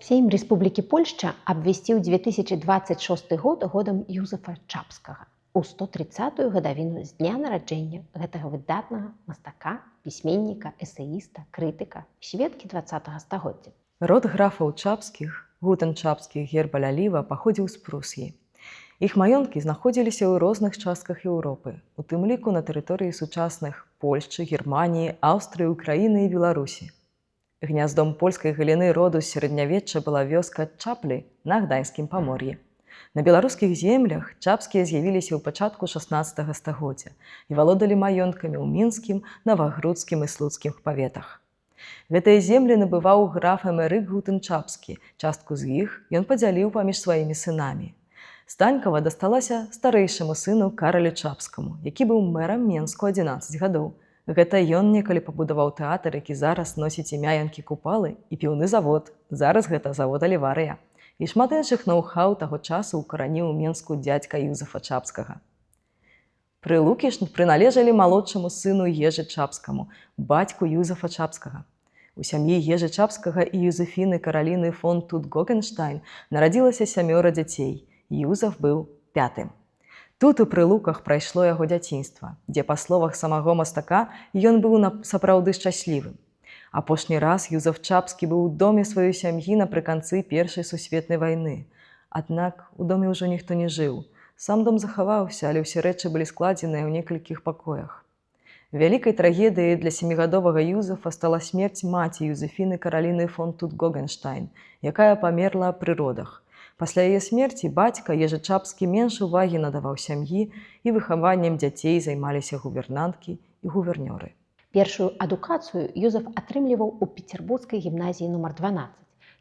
Сейм Рэспублікі Польшча абвясціў 2026 год годам Юзефа Чапскага у 130-ю гадавіну з дня нараджэння гэтага выдатнага мастака, пісьменніка, эсэіста, крытыка, сведкі 20-го стагоддзя. Род графаў Чапскіх, Гутен Чапскіх Гербаляліва паходзіў з Прусіі. Іх маёнткі знаходзіліся ў розных частках Еўропы, у тым ліку на тэрыторыі сучасных Польшчы, Германіі, Аўстрыі, Украіны і Беларусі. Гняздом польскай галіны роду з сярэднявечча была вёска Чаплі на Гданьскім памор'і. На беларускіх землях чапскія з'явіліся ў пачатку 16 стагоддзя і валодалі маёнткамі ў мінскім, навагрудскім і слуцкіх паветах. Гэтыя землі набываў граф Эмерык Гутен Чапскі, частку з іх ён падзяліў паміж сваімі сынамі. Станькава дасталася старэйшаму сыну Каралю Чапскаму, які быў мэрам Менску 11 гадоў. Гэта ён некалі пабудаваў тэатр, які зараз носіць імя Янкі Купалы, і піўны завод, зараз гэта завод Аліварыя. І шмат іншых ноу-хау таго часу ўкараніў у Менску дзядзька Юзефа Чапскага. Прылукі ж прыналежалі малодшаму сыну Ежы Чапскаму, бацьку Юзефа Чапскага. У сям'і Ежы Чапскага і Юзефіны Караліны фон Тут-Гогенштайн нарадзілася 7 дзяцей. Юзеф быў 5-м. Тут у Прылуках прайшло яго дзяцінства, дзе, па словах самого мастака, ён быў сапраўды шчаслівым. Апошні раз Юзеф Чапскі быў у доме сваёй сям'і напрыканцы Першай сусветнай вайны. Аднак у доме ўжо ніхто не жыў. Сам дом захаваўся, але ўсе рэчы былі складзеныя ў некалькіх пакоях. Вялікай трагедыяй для 7гадовага Юзефа стала смерць маці Юзефіны Караліны фон Тут-Гогенштайн, якая памерла пры родах. Пасля яе смерці бацька Ежы Чапскі менш увагі надаваў сям'і, і выхаваннем дзяцей займаліся гувернанткі і гувернёры. Першую адукацыю Юзеф атрымліваў у Пецербургскай гімназіі нумар 12,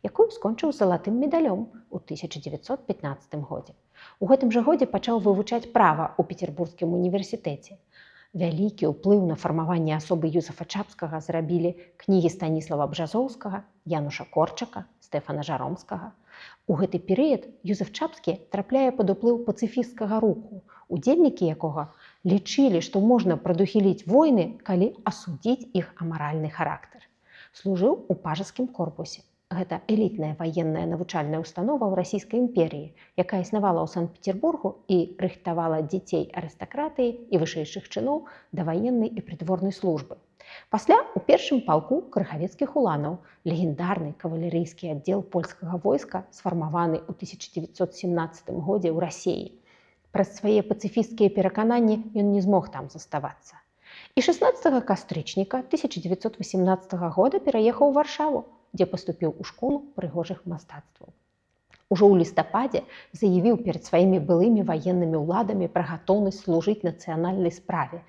якую скончыў залатым медалём у 1915 годзе. У гэтым жа годзе пачаў вывучаць права ў Пецербургскім універсітэце. Вялікі ўплыў на фармаванне асобы Юзефа Чапскага зрабілі кнігі Станіслава Бжазоўскага, Януша Корчака, Стэфана Жаромскага. У гэты перыяд Юзеф Чапскі трапляе пад уплыў пацыфісцкага руху, удзельнікі якога лічылі, што можна прадухіліць войны, калі асудзіць іх амаральны характар. Служыў у пажаскім корпусе. Гэта элітная ваенная навучальная ўстанова ў расійскай імперіі, якая існавала ў Санкт-Петербургу і рыхтавала дзяцей арыстакратыі і вышэйшых чыноў да ваеннай і прыдворнай службы. Пасля у першым палку крыхавецкіх уланаў, легендарны кавалерыйскі аддзел польскага войска, сфармаваны ў 1917 годзе ў Расіі. Праз свае пацыфісцкія перакананні ён не змог там заставацца. І 16 кастрычніка 1918 года пераехаў у Варшаву, дзе паступіў у школу прыгожых мастацтваў. Ужо ў лістападзе заявіў перад сваімі былымі ваеннымі ўладамі пра гатоўнасць служыць нацыянальнай справе,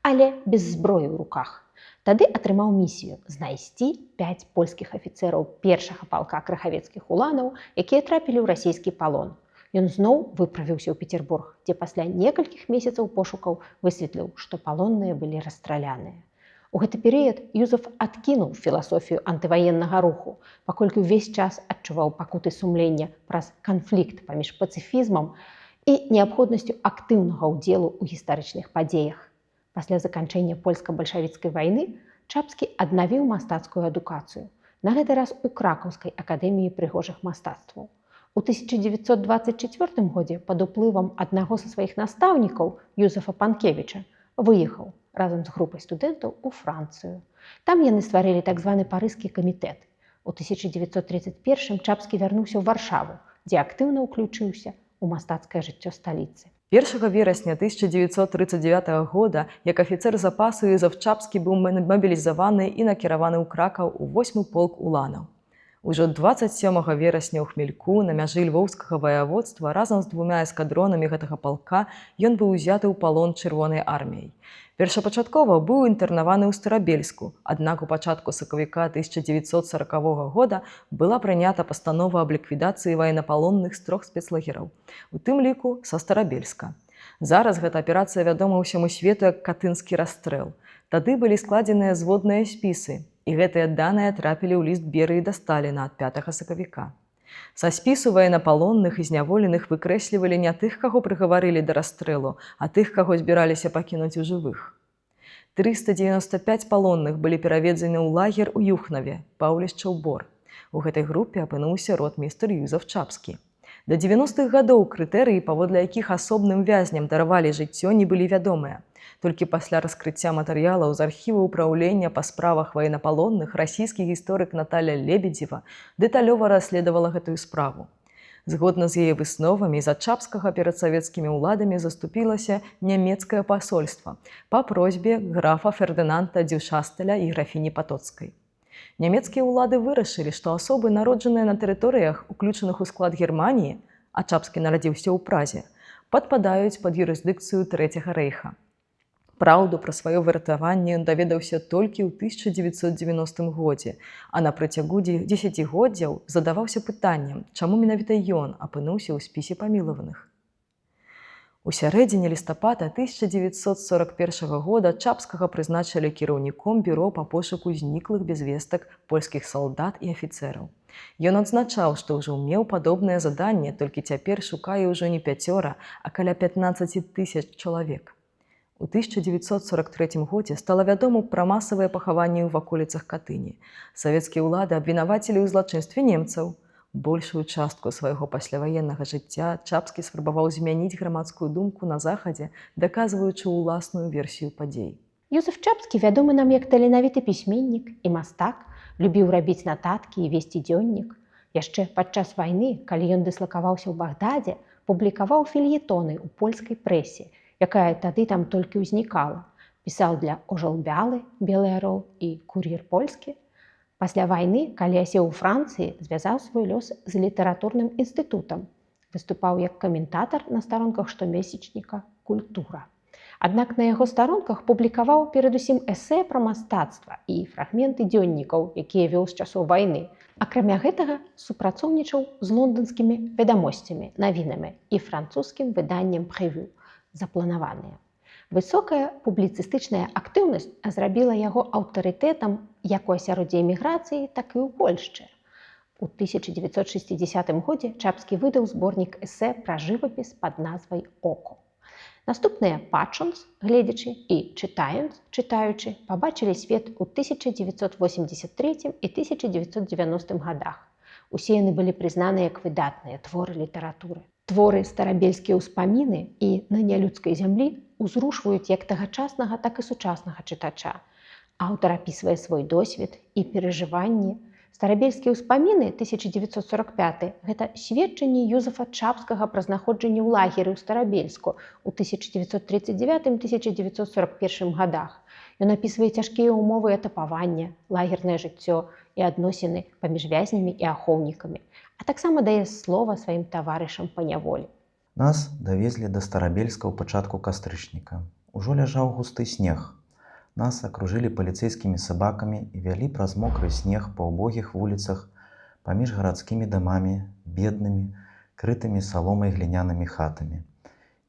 але без зброі ў руках. Тады атрымаў місію знайсці 5 польскіх афіцэраў першага палка крыхавецкіх уланаў, якія трапілі ў расійскі палон. Ён зноў выправіўся ў Петербург, дзе пасля некалькіх месяцаў пошукаў высветліў, што палонныя былі расстраляныя. У гэты перыяд Юзеф адкінуў філасофію антываеннага руху, паколькі ўвесь час адчуваў пакуты сумлення праз канфлікт паміж пацыфізмам і неабходнасцю актыўнага ўдзелу ў гістарычных падзеях. Пасля заканчэння польска-бальшавіцкай вайны Чапскі аднавіў мастацкую адукацыю, на гэты раз у Кракаўскай акадэміі прыгожых мастацтваў. У 1924 годзе пад уплывам аднаго са сваіх настаўнікаў, Юзефа Панкевіча, выехаў разам з групай студэнтаў у Францыю. Там яны стварылі так званы парызкі камітэт. У 1931 Чапскі вярнуўся ў Варшаву, дзе актыўна ўключыўся ў мастацкае жыццё сталіцы. 1 верасня 1939 года як афіцэр запасу Юзеф Чапскі быў мабілізаваны і накіраваны ў Кракаў у 8-й полк уланаў. Ужо 27 верасня ў Хмельку на мяжы львоўскага ваяводства разам з 2 эскадронамі гэтага палка ён быў узяты ў палон чырвонай арміяй. Першапачаткова быў інтэрнаваны ў Старабельску, аднак у пачатку сакавіка 1940 года была прынята пастанова аб ліквідацыі ваеннапалонных з 3 спецлагераў, у тым ліку са Старабельска. Зараз гэта аперацыя вядома ўсяму свету як Катынскі расстрэл. Тады былі складзеныя зводныя спісы, і гэтыя даныя трапілі ў ліст Берыі да Сталіна ад 5 сакавіка. Са спісу ваенапалонных і зняволеных выкрэслівалі не тых, каго прыгаварылі да расстрэлу, а тых, каго збіраліся пакінуць у жывых. 395 палонных былі пераведзены ў лагер у Юхнаве, Паўлішчаў Бор. У гэтай групе апынуўся ротмістр Юзеф Чапскі. Да 90-х гадоў крытэрыі, паводле якіх асобным вязням даравалі жыццё, не былі вядомыя. Толькі пасля раскрыцця матэрыялаў з архіва ўпраўлення па справах ваеннапалонных расійскі гісторык Наталя Лебедзева дэталёва расследавала гэтую справу. Згодна з яе высновамі, за Чапскага перад савецкімі ўладамі заступілася нямецкае пасольства па просьбе графа Фердынанда Дюшастеля і графіні Патоцкай. Нямецкія ўлады вырашылі, што асобы, народжаныя на тэрыторыях, уключаных у склад Германіі, а Чапскі нарадзіўся ў Празе, падпадаюць пад юрысдыкцыю Трэцяга рэйха. Праўду пра сваё выратаванне ён даведаўся толькі ў 1990 годзе, а на працягу дзесяцігоддзяў задаваўся пытаннем, чаму менавіта ён апынуўся ў спісе памілаваных. У сярэдзіне лістапада 1941 года Чапскага прызначылі кіраўніком бюро па пошуку зніклых без вестак польскіх салдат і афіцэраў. Ён адзначаў, што ўжо меў падобнае заданне, толькі цяпер шукае ўжо не 5, а каля 15 000 чалавек. У 1943 годзе стала вядома пра масавыя пахаванні ў ваколіцах Катыні. Савецкія ўлады абвінавацілі ў злачынстве немцаў. Большую частку свайго пасляваеннага жыцця Чапскі спрабаваў змяніць грамадскую думку на захадзе, даказваючы ўласную версію падзей. Юзеф Чапскі вядомы нам як таленавіты пісьменнік і мастак, любіў рабіць нататкі і весці дзённік. Яшчэ падчас вайны, калі ён дыслакаваўся ў Багдадзе, публікаваў фельетоны ў польскай прэсе, якая тады там толькі ўзнікала. Пісаў для «Ожелбялы», «Белы арол» і «Кур'ер польскі». Пасля вайны, калі асеў у Францыі, звязаў свой лёс з літаратурным інстытутам. Выступаў як каментатар на старонках штомесячніка «Культура». Аднак на яго старонках публікаваў перадусім эсэ пра мастацтва і фрагменты дзённікаў, якія вёў з часоў вайны. Акрамя гэтага, супрацоўнічаў з лонданскімі «Ведамосцямі», навінамі і французскім выданнем «Prévu» запланаваныя. Высокая публіцыстычная актыўнасць зрабіла яго аўтарытэтам як у асяроддзі эміграцыі, так і ў Польшчы. У 1960 годзе Чапскі выдаў зборнік эсэ пра жывапіс пад назвай «Око». Наступныя «Пачонс», гледзячы, і «Чытаенс», чытаючы, пабачылі свет у 1983 і 1990 годах. Усе яны былі прызнаны як выдатныя творы літаратуры. Творы «Старабельскія ўспаміны» і «На нялюдскай зямлі» узрушваюць як тагачаснага, так і сучаснага чытача. Аўтар апісвае свой досвед і перажыванні. «Старабельскія ўспаміны» 1945 – гэта сведчанне Юзефа Чапскага пра знаходжанне ў лагеры ў Старабельску ў 1939-1941 годах. Ён апісвае цяжкія ўмовы этапавання, лагернае жыццё і адносіны паміж вязнямі і ахоўнікамі, а таксама дае слова сваім таварышам па няволі. Нас давезлі да Старабельска ў пачатку кастрычніка. Ужо ляжаў густы снег. Нас акружылі паліцэйскімі сабакамі і вялі праз мокры снег па ўбогіх вуліцах паміж гарадскімі дамамі, беднымі, крытымі саломай глінянымі хатамі.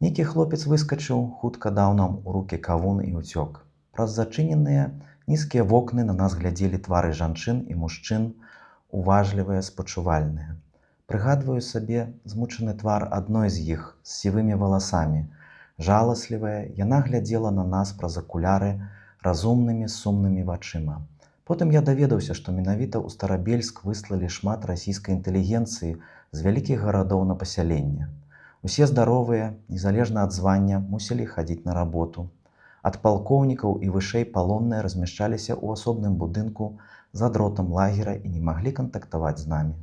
Нейкі хлопец выскачыў, хутка даў нам у рукі кавун і ўцёк. Праз зачыненыя нізкія вокны на нас глядзелі твары жанчын і мужчын, уважлівыя, спачувальныя. Прыгадваю сабе змучаны твар адной з іх з сівымі валасамі. Жаласлівая, яна глядзела на нас праз акуляры разумнымі сумнымі вачыма. Потым я даведаўся, што менавіта ў Старабельск выслалі шмат расійскай інтэлігенцыі з вялікіх гарадоў на пасяленне. Усе здаровыя, незалежна ад звання, мусілі хадзіць на работу. Ад палкоўнікаў і вышэй палонныя размяшчаліся ў асобным будынку за дротам лагера і не маглі кантактаваць з намі.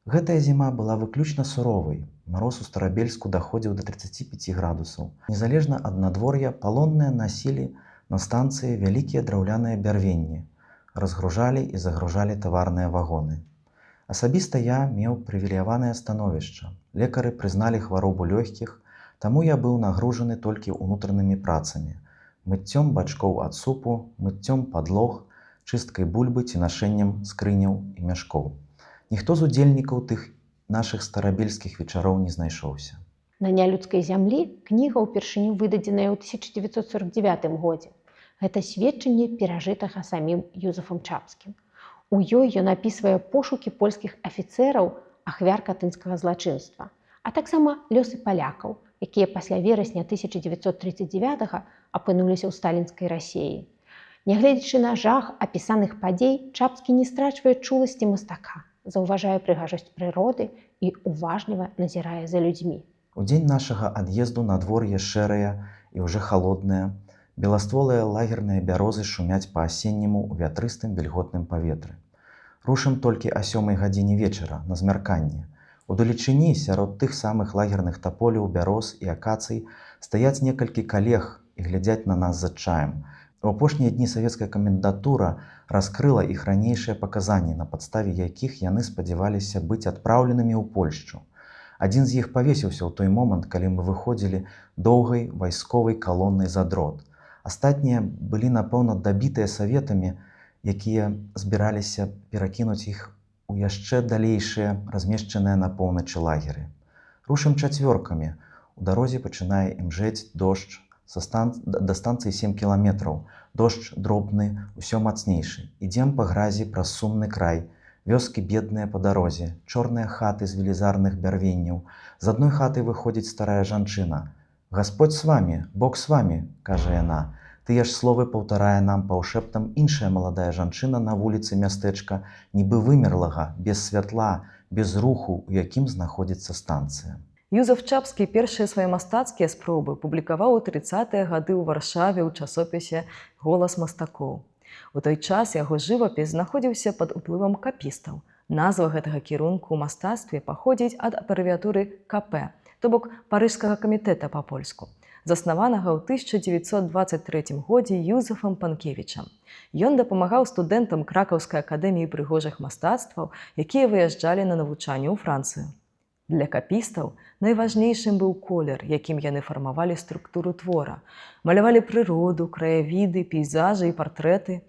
Гэтая зіма была выключна суровай. Мароз у Старабельску даходзіў да 35 градусаў. Незалежна ад надвор'я, палонныя насілі на станцыі вялікія драўляныя бярвенні, разгружалі і загружалі таварныя вагоны. Асабіста я меў прывілеяванае становішча. Лекары прызналі хваробу лёгкіх, таму я быў нагружаны толькі ўнутранымі працамі. Мыццём бачкоў ад супу, мыццём падлог, чысткай бульбы ці нашэннем скрыняў і мяшкоў. Ніхто з удзельнікаў тых нашых старабельскіх вечароў не знайшоўся. «На нялюдскай зямлі» кніга ўпершыню выдадзеная ў 1949 годзе. Гэта сведчанне перажытага самім Юзефам Чапскім. У ёй ён апісвае пошукі польскіх афіцэраў, ахвяр катынскага злачынства, а таксама лёсы палякаў, якія пасля верасня 1939 апынуліся ў сталінскай Расіі. Нягледзячы на жах апісаных падзей, Чапскі не страчвае чуласці мастака, заўважае прыгажосць прыроды і уважліва назірае за людзьмі. У дзень нашага ад'езду надвор'е шэрае і ўжо халоднае. Беластволыя лагерныя бярозы шумяць па-асенняму ў вятрыстым вільготным паветры. Рушым толькі о 7 гадзіне вечара, на змярканне. Удалечыні, сярод тых самых лагерных таполяў, бяроз і акацый, стаяць некалькі калег і глядзяць на нас з адчаем. У апошнія дні савецкая камендатура раскрыла іх ранейшыя паказанні, на падставе якіх яны спадзяваліся быць адпраўленымі ў Польшчу. Адзін з іх павесіўся ў той момант, калі мы выходзілі доўгай вайсковай калоннай за дрот. Астатнія былі, напэўна, дабітыя саветамі, якія збіраліся перакінуць іх у яшчэ далейшыя, размешчаныя на поўначы лагеры. Рушым чацвёркамі. У дарозе пачынае імжэць дождж. Да станцыі 7 кіламетраў. Дождж дробны, усё мацнейшы. Ідзем па гразі праз сумны край. Вёскі бедныя па дарозе, чорныя хаты з велізарных бярвенняў. З адной хаты выходзіць старая жанчына. «Гасподь с вами, Бог с вами», – кажа яна. Тыя ж словы паўтарае нам паўшэптам іншая маладая жанчына на вуліцы мястэчка, нібы вымерлага, без святла, без руху, у якім знаходзіцца станцыя. Юзеф Чапскі першыя свае мастацкія спробы публікаваў у 30-е гады ў Варшаве ў часопісе «Голас мастакоў». У той час яго жывапіс знаходзіўся пад уплывам капістаў. Назва гэтага кірунку ў мастацтве паходзіць ад абрэвіятуры КП, то бок Парыжскага камітэта па-польску, заснаванага ў 1923 годзе Юзефам Панкевічам. Ён дапамагаў студэнтам Кракаўскай акадэміі прыгожых мастацтваў, якія выязджалі на навучанне ў Францыю. Для капістаў найважнейшым быў колер, якім яны фармавалі структуру твора, малявалі прыроду, краявіды, пейзажы і партрэты.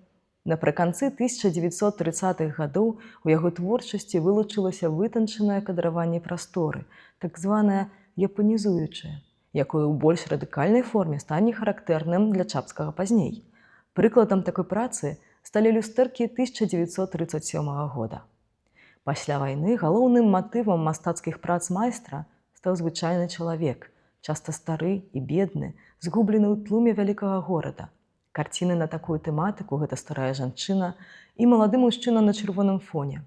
Напрыканцы 1930-х гадоў у яго творчасці вылучылася вытанчанае кадраванне прасторы, так званае япанізуючае, якое ў больш радыкальнай форме стане характэрным для Чапскага пазней. Прыкладам такой працы сталі люстэркі 1937 года. Пасля вайны галоўным матывам мастацкіх прац майстра стаў звычайны чалавек, часта стары і бедны, згублены ў тлуме вялікага горада. Карціны на такую тэматыку гэта старая жанчына і малады мужчына на чырвоным фоне.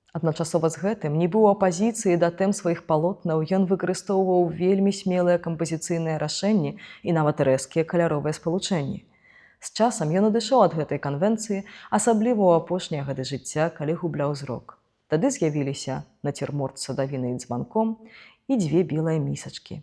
Адначасова з гэтым, нібы ў апазіцыі да тэм сваіх палотнаў, ён выкарыстоўваў вельмі смелыя кампазіцыйныя рашэнні і нават рэзкія каляровыя спалучэнні. З часам ён адышоў ад гэтай канвенцыі, асабліва ў апошнія гады жыцця, калі губляў зрок. Тады з'явіліся нацюрморт з садавінай і дзбанком і 2 белыя місачкі.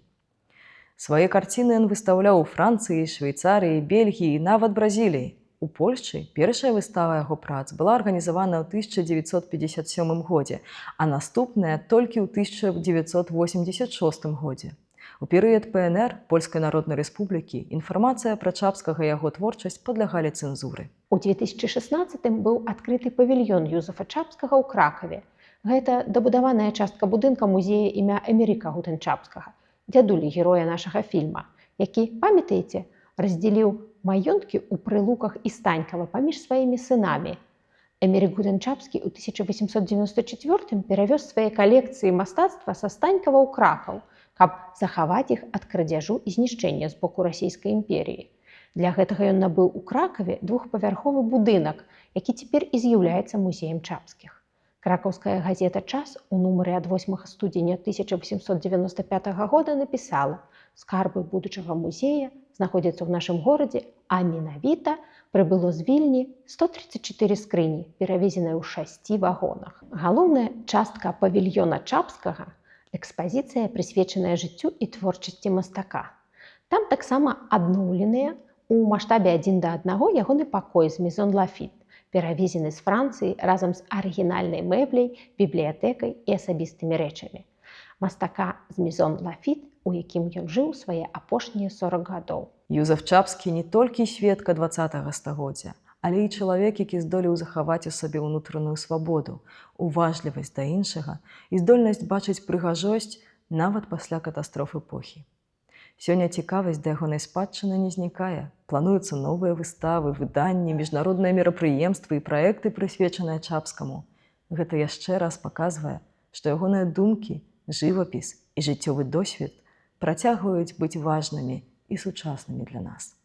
Свае карціны ён выстаўляў у Францыі, Швейцарыі, Бельгіі і нават Бразіліі. У Польшчы першая выстава яго прац была арганізавана ў 1957 годзе, а наступная толькі ў 1986 годзе. У перыяд ПНР, Польскай Народнай Рэспублікі, інфармацыя пра Чапскага і яго творчасць падлягалі цэнзуры. У 2016-м быў адкрыты павільён Юзефа Чапскага ў Кракаве. Гэта дабудаваная частка будынка музея імя Эмеріка Гутэн-Чапскага, дзядулі героя нашага фільма, які, памятаеце, раздзеліў маёнткі ў Прылуках і Станькава паміж сваімі сынамі. Эмерік Гутэн-Чапскі ў 1894-м перавёз свае калекцыі мастацтва са Станькава ў Кракаў, каб захаваць іх ад крадзяжу і знішчэння з боку расійскай імперіі. Для гэтага ён набыў у Кракаве 2-павярховы будынак, які цяпер і з'яўляецца музеем Чапскіх. Кракаўская газета «Час» у нумары ад 8 студзеня 1895 года напісала: «Скарбы будучага музея знаходзяцца ў нашым горадзе, а менавіта прыбыло з Вільні 134 скрыні, перавезеныя ў 6 вагонах». Галоўная частка павільёна Чапскага – экспазіцыя, прысвечаная жыццю і творчасці мастака. Там таксама адноўленыя у маштабе 1:1 ягоны пакой з Мезон Лафіт, перавезены з Францыі разам з арыгінальнай мэбляй, бібліятэкай і асабістымі рэчамі. Мастака з Мезон Лафіт, у якім ён жыў свае апошнія 40 гадоў. Юзеф Чапскі не толькі сведка 20-го стагоддзя, але і чалавек, які здолеў захаваць у сабе ўнутраную свабоду, уважлівасць да іншага і здольнасць бачыць прыгажосць нават пасля катастроф эпохі. Сёння цікавасць да ягонай спадчыны не знікае. Плануюцца новыя выставы, выданні, міжнародныя мерапрыемствы і праекты, прысвечаныя Чапскаму. Гэта яшчэ раз паказвае, што ягоныя думкі, жывапіс і жыццёвы досвед працягваюць быць важнымі і сучаснымі для нас.